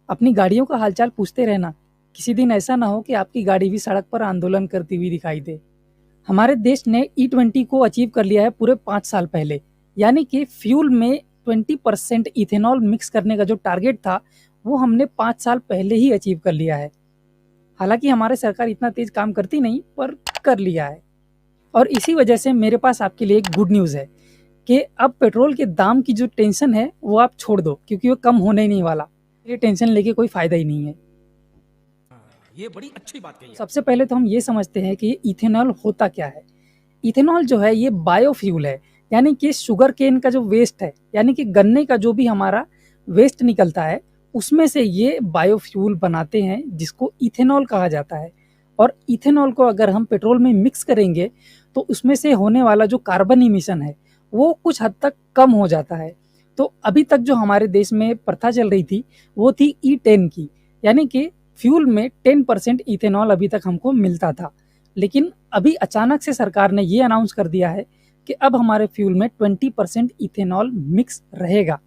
अपनी गाड़ियों का हालचाल पूछते रहना। किसी दिन ऐसा ना हो कि आपकी गाड़ी भी सड़क पर आंदोलन करती हुई दिखाई दे। हमारे देश ने E20 को अचीव कर लिया है पूरे 5 साल पहले। यानी कि फ्यूल में 20% इथेनॉल मिक्स करने का जो टारगेट था, वो हमने 5 साल पहले ही अचीव कर लिया है। हालांकि हमारी सरकार इतना तेज काम करती नहीं, पर कर लिया है। और इसी वजह से मेरे पास आपके लिए एक गुड न्यूज़ है कि अब पेट्रोल के दाम की जो टेंशन है वो आप छोड़ दो, क्योंकि वो कम होने ही नहीं वाला। ये टेंशन लेके कोई फायदा ही नहीं है। ये बड़ी अच्छी बात कही है। सबसे पहले तो हम ये समझते हैं कि इथेनॉल होता क्या है। इथेनॉल जो है ये बायोफ्यूल है, यानी कि शुगर केन का जो वेस्ट है, यानी कि गन्ने का जो भी हमारा वेस्ट निकलता है, उसमें से ये बायोफ्यूल बनाते हैं, जिसको इथेनॉल कहा जाता है। और इथेनॉल को अगर हम पेट्रोल में मिक्स करेंगे तो उसमें से होने वाला जो कार्बन इमिशन है वो कुछ हद तक कम हो जाता है। तो अभी तक जो हमारे देश में प्रथा चल रही थी वो थी E10 की, यानी कि फ्यूल में 10% इथेनॉल अभी तक हमको मिलता था। लेकिन अभी अचानक से सरकार ने ये अनाउंस कर दिया है कि अब हमारे फ्यूल में 20% इथेनॉल मिक्स रहेगा।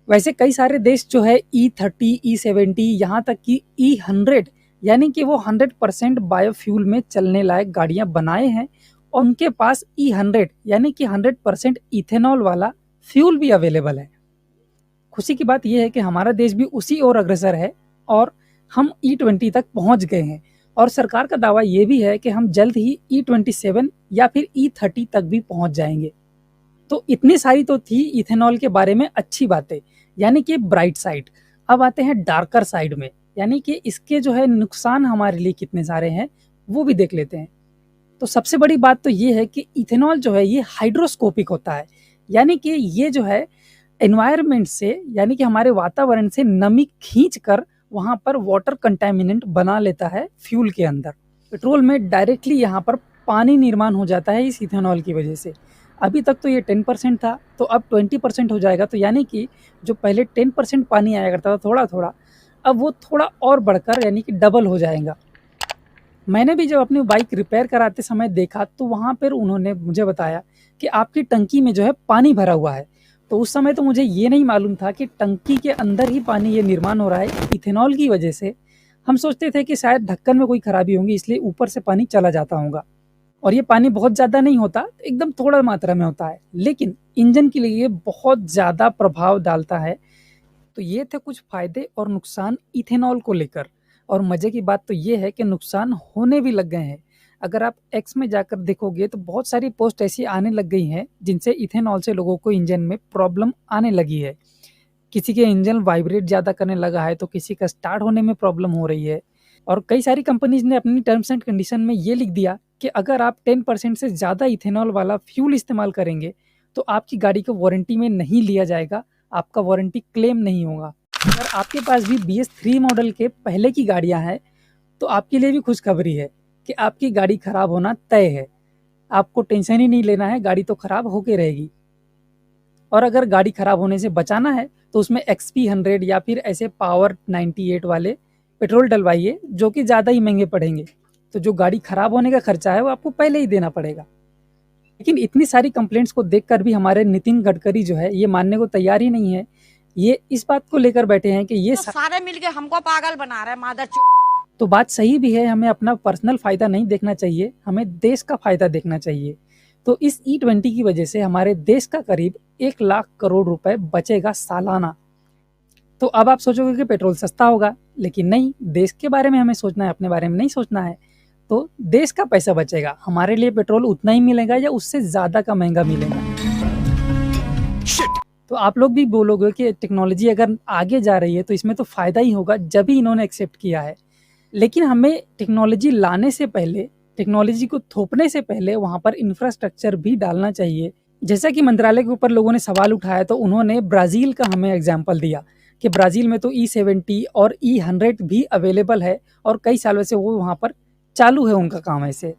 वैसे कई सारे देश जो है E30, E70, यहाँ तक कि E100, यानी कि वो 100% बायोफ्यूल में चलने लायक गाड़ियां बनाए हैं, और उनके पास E100 यानी कि 100% इथेनॉल वाला फ्यूल भी अवेलेबल है। खुशी की बात यह है कि हमारा देश भी उसी ओर अग्रसर है और हम E20 तक पहुंच गए हैं। और सरकार का दावा यह भी है कि हम जल्द ही E27 या फिर E30 तक भी पहुंच जाएंगे। तो इतनी सारी तो थी इथेनॉल के बारे में अच्छी बातें, यानी कि ब्राइट साइड। अब आते हैं डार्कर साइड में, यानी कि इसके जो है नुकसान हमारे लिए कितने सारे हैं वो भी देख लेते हैं। तो सबसे बड़ी बात तो ये है कि इथेनॉल जो है ये हाइड्रोस्कोपिक होता है, यानी कि ये जो है एनवायरनमेंट से, यानी कि हमारे वातावरण से नमी खींच कर वहाँ पर वाटर कंटेमिनेंट बना लेता है फ्यूल के अंदर। पेट्रोल में डायरेक्टली यहाँ पर पानी निर्माण हो जाता है इस इथेनॉल की वजह से। अभी तक तो ये 10% था, तो अब 20% हो जाएगा। तो यानी कि जो पहले 10% पानी आया करता था थोड़ा थोड़ा, अब वो थोड़ा और बढ़कर यानी कि डबल हो जाएगा। मैंने भी जब अपनी बाइक रिपेयर कराते समय देखा तो वहाँ पर उन्होंने मुझे बताया कि आपकी टंकी में जो है पानी भरा हुआ है। तो उस समय तो मुझे ये नहीं मालूम था कि टंकी के अंदर ही पानी ये निर्माण हो रहा है इथेनॉल की वजह से। हम सोचते थे कि शायद ढक्कन में कोई खराबी होगी, इसलिए ऊपर से पानी चला जाता होगा। और ये पानी बहुत ज़्यादा नहीं होता, एकदम थोड़ा मात्रा में होता है, लेकिन इंजन के लिए ये बहुत ज़्यादा प्रभाव डालता है। तो ये थे कुछ फायदे और नुकसान इथेनॉल को लेकर। और मज़े की बात तो ये है कि नुकसान होने भी लग गए हैं। अगर आप एक्स में जाकर देखोगे तो बहुत सारी पोस्ट ऐसी आने लग गई हैं जिनसे इथेनॉल से लोगों को इंजन में प्रॉब्लम आने लगी है। किसी के इंजन वाइब्रेट ज़्यादा करने लगा है, तो किसी का स्टार्ट होने में प्रॉब्लम हो रही है। और कई सारी कंपनीज ने अपनी टर्म्स एंड कंडीशन में ये लिख दिया कि अगर आप 10% से ज़्यादा इथेनॉल वाला फ्यूल इस्तेमाल करेंगे तो आपकी गाड़ी को वारंटी में नहीं लिया जाएगा, आपका वारंटी क्लेम नहीं होगा। अगर आपके पास भी BS3 मॉडल के पहले की गाड़ियां हैं तो आपके लिए भी खुशखबरी है कि आपकी गाड़ी खराब होना तय है। आपको टेंशन ही नहीं लेना है, गाड़ी तो खराब होके रहेगी। और अगर गाड़ी खराब होने से बचाना है तो उसमें XP100 या फिर ऐसे पावर 98 वाले पेट्रोल डलवाइए, जो कि ज़्यादा ही महंगे पड़ेंगे। तो जो गाड़ी खराब होने का खर्चा है वो आपको पहले ही देना पड़ेगा। लेकिन इतनी सारी कंप्लेंट्स को देखकर भी हमारे नितिन गडकरी जो है ये मानने को तैयार ही नहीं है। ये इस बात को लेकर बैठे हैं कि ये तो सारे मिलके हमको पागल बना रहे हैं मादर। तो बात सही भी है, हमें अपना पर्सनल फायदा नहीं देखना चाहिए, हमें देश का फायदा देखना चाहिए। तो इस E20 की वजह से हमारे देश का करीब 1 लाख करोड़ रुपए बचेगा सालाना। तो अब आप सोचोगे कि पेट्रोल सस्ता होगा, लेकिन नहीं, देश के बारे में हमें सोचना है, अपने बारे में नहीं सोचना है। तो देश का पैसा बचेगा, हमारे लिए पेट्रोल उतना ही मिलेगा या उससे ज़्यादा का महंगा मिलेगा। तो आप लोग भी बोलोगे कि टेक्नोलॉजी अगर आगे जा रही है तो इसमें तो फ़ायदा ही होगा, जब ही इन्होंने एक्सेप्ट किया है। लेकिन हमें टेक्नोलॉजी लाने से पहले, टेक्नोलॉजी को थोपने से पहले वहाँ पर इंफ्रास्ट्रक्चर भी डालना चाहिए। जैसा कि मंत्रालय के ऊपर लोगों ने सवाल उठाया तो उन्होंने ब्राज़ील का हमें एग्जाम्पल दिया कि ब्राज़ील में तो E70 और E100 भी अवेलेबल है और कई सालों से वो वहाँ पर चालू है उनका काम ऐसे।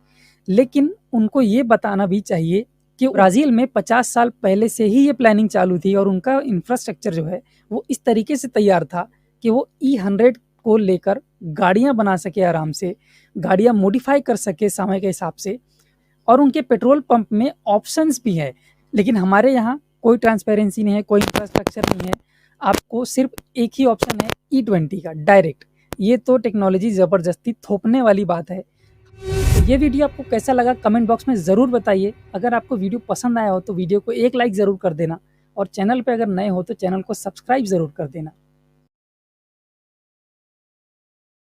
लेकिन उनको ये बताना भी चाहिए कि ब्राज़ील में 50 साल पहले से ही ये प्लानिंग चालू थी और उनका इंफ्रास्ट्रक्चर जो है वो इस तरीके से तैयार था कि वो E100 को लेकर गाड़ियाँ बना सके, आराम से गाड़ियाँ मॉडिफाई कर सके समय के हिसाब से। और उनके पेट्रोल पंप में ऑप्शंस भी है। लेकिन हमारे यहाँ कोई ट्रांसपेरेंसी नहीं है, कोई इंफ्रास्ट्रक्चर नहीं है। आपको सिर्फ एक ही ऑप्शन है E20 का डायरेक्ट। ये तो टेक्नोलॉजी ज़बरदस्ती थोपने वाली बात है। तो ये वीडियो आपको कैसा लगा कमेंट बॉक्स में ज़रूर बताइए। अगर आपको वीडियो पसंद आया हो तो वीडियो को एक लाइक ज़रूर कर देना और चैनल पे अगर नए हो तो चैनल को सब्सक्राइब ज़रूर कर देना।